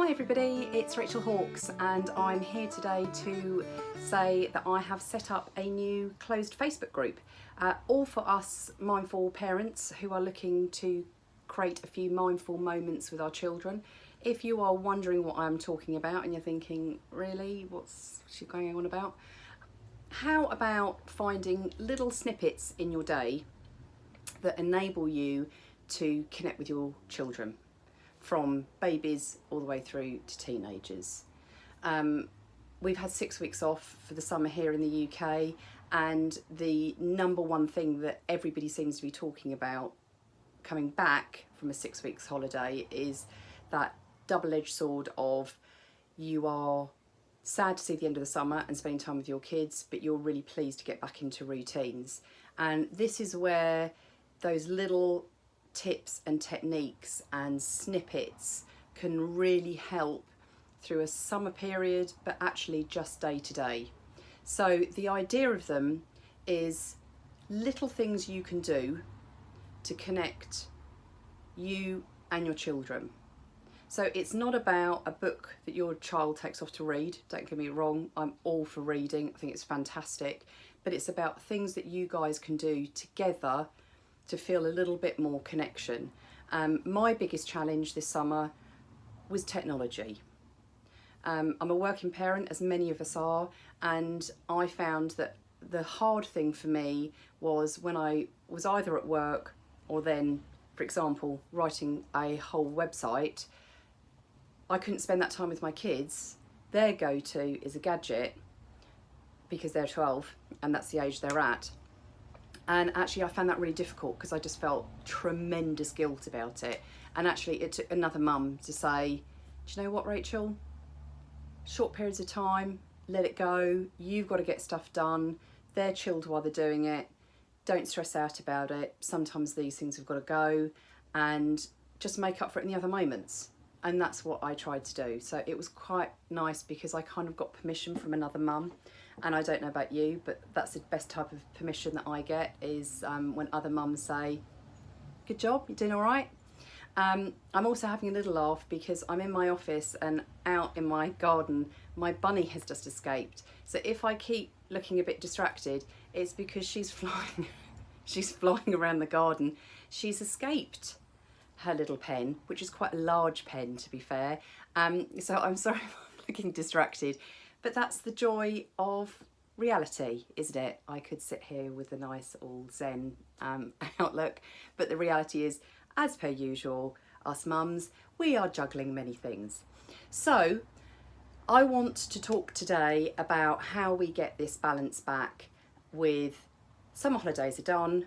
Hi everybody, it's Rachel Hawkes and I'm here today to say that I have set up a new closed Facebook group, all for us mindful parents who are looking to create a few mindful moments with our children. If you are wondering what I'm talking about and you're thinking, really, what's she going on about? How about finding little snippets in your day that enable you to connect with your children, from babies all the way through to teenagers. We've had 6 weeks off for the summer here in the UK, and the number one thing that everybody seems to be talking about coming back from a 6 weeks holiday is that double-edged sword of you are sad to see the end of the summer and spending time with your kids, but you're really pleased to get back into routines. And this is where those little tips and techniques and snippets can really help through a summer period, but actually just day to day. So the idea of them is little things you can do to connect you and your children. So it's not about a book that your child takes off to read. Don't get me wrong, I'm all for reading. I think it's fantastic, but it's about things that you guys can do together to feel a little bit more connection. My biggest challenge this summer was technology. I'm a working parent, as many of us are, and I found that the hard thing for me was when I was either at work or then, for example, writing a whole website, I couldn't spend that time with my kids. Their go-to is a gadget because they're 12 and that's the age they're at. And actually I found that really difficult because I just felt tremendous guilt about it. And actually it took another mum to say, do you know what, Rachel? Short periods of time, let it go. You've got to get stuff done. They're chilled while they're doing it. Don't stress out about it. Sometimes these things have got to go, and just make up for it in the other moments. And that's what I tried to do. So it was quite nice because I kind of got permission from another mum. And I don't know about you, but that's the best type of permission that I get is when other mums say, good job, you're doing all right. I'm also having a little laugh because I'm in my office and out in my garden, my bunny has just escaped. So if I keep looking a bit distracted, it's because she's flying around the garden. She's escaped her little pen, which is quite a large pen to be fair. So I'm sorry if I'm looking distracted. But that's the joy of reality, isn't it? I could sit here with a nice all zen outlook, but the reality is, as per usual, us mums, we are juggling many things. So I want to talk today about how we get this balance back with summer holidays are done,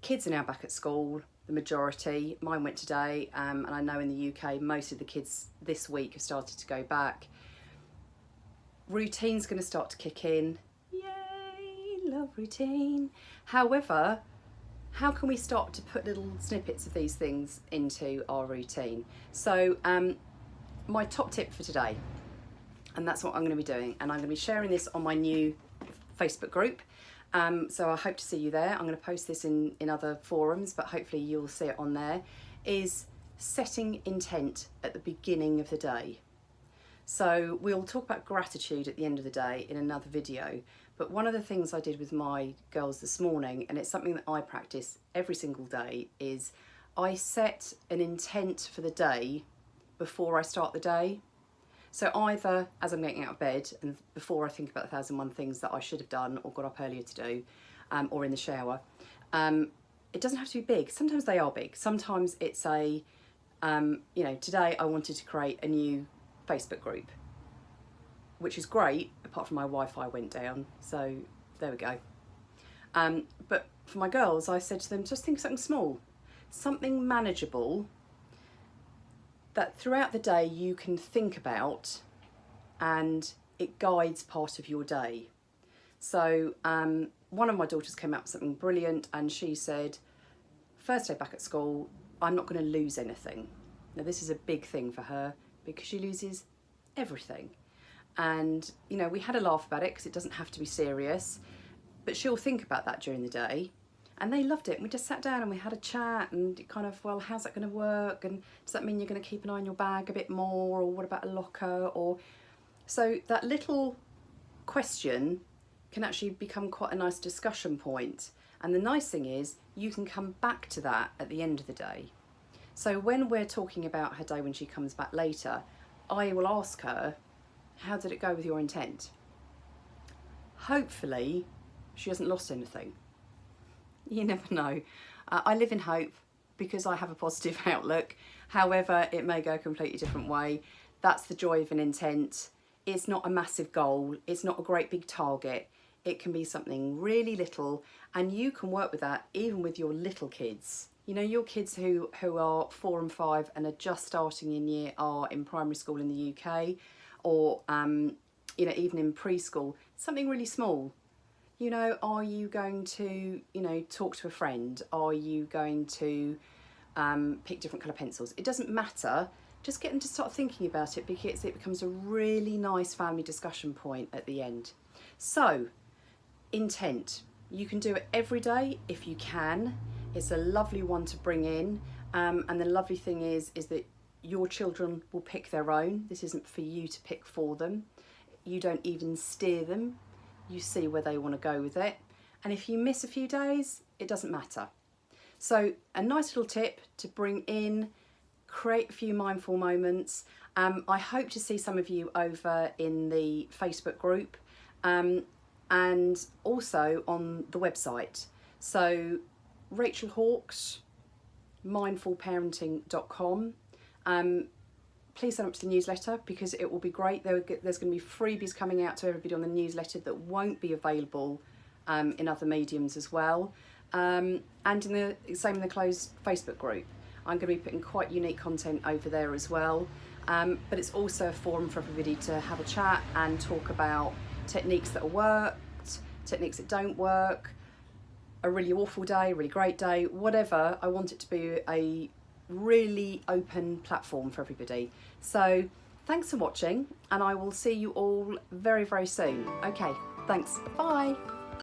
kids are now back at school, the majority, mine went today, and I know in the UK most of the kids this week have started to go back. Routine's going to start to kick in. Yay, love routine. However, how can we start to put little snippets of these things into our routine? So my top tip for today, and that's what I'm going to be doing, and I'm going to be sharing this on my new Facebook group. So I hope to see you there. I'm going to post this in other forums, but hopefully you'll see it on there, is setting intent at the beginning of the day. So we'll talk about gratitude at the end of the day in another video, but one of the things I did with my girls this morning, and it's something that I practice every single day, is I set an intent for the day before I start the day. So either as I'm getting out of bed and before I think about 1,001 things that I should have done or got up earlier to do, or in the shower. It doesn't have to be big. Sometimes they are big. Sometimes it's a, today I wanted to create a new Facebook group, which is great, apart from my Wi-Fi went down, so there we go. But for my girls, I said to them, just think of something small, something manageable that throughout the day you can think about and it guides part of your day. So one of my daughters came up with something brilliant and she said, first day back at school, I'm not going to lose anything. Now this is a big thing for her because she loses everything. And we had a laugh about it because it doesn't have to be serious, but she'll think about that during the day. And they loved it. And we just sat down and we had a chat and kind of, well, how's that going to work? And does that mean you're going to keep an eye on your bag a bit more? Or what about a locker? Or so that little question can actually become quite a nice discussion point. And the nice thing is you can come back to that at the end of the day. So when we're talking about her day when she comes back later, I will ask her, how did it go with your intent? Hopefully she hasn't lost anything. You never know. I live in hope because I have a positive outlook. However, it may go a completely different way. That's the joy of an intent. It's not a massive goal. It's not a great big target. It can be something really little, and you can work with that even with your little kids. You know, your kids who are 4 and 5 and are just starting are in primary school in the UK, or you know, even in preschool, something really small. You know, are you going to, you know, talk to a friend? Are you going to pick different colour pencils? It doesn't matter. Just get them to start thinking about it because it becomes a really nice family discussion point at the end. So, intent. You can do it every day if you can. It's a lovely one to bring in. And the lovely thing is that your children will pick their own. This isn't for you to pick for them. You don't even steer them. You see where they want to go with it. And if you miss a few days, it doesn't matter. So a nice little tip to bring in, create a few mindful moments. I hope to see some of you over in the Facebook group and also on the website. So Rachel Hawkes, mindfulparenting.com. Please sign up to the newsletter because it will be great. There's going to be freebies coming out to everybody on the newsletter that won't be available in other mediums as well. And in the same in the closed Facebook group. I'm going to be putting quite unique content over there as well. But it's also a forum for everybody to have a chat and talk about techniques that have worked, techniques that don't work, a really awful day, a really great day, whatever. I want it to be a really open platform for everybody. So thanks for watching, and I will see you all very, very soon. Okay, thanks. Bye.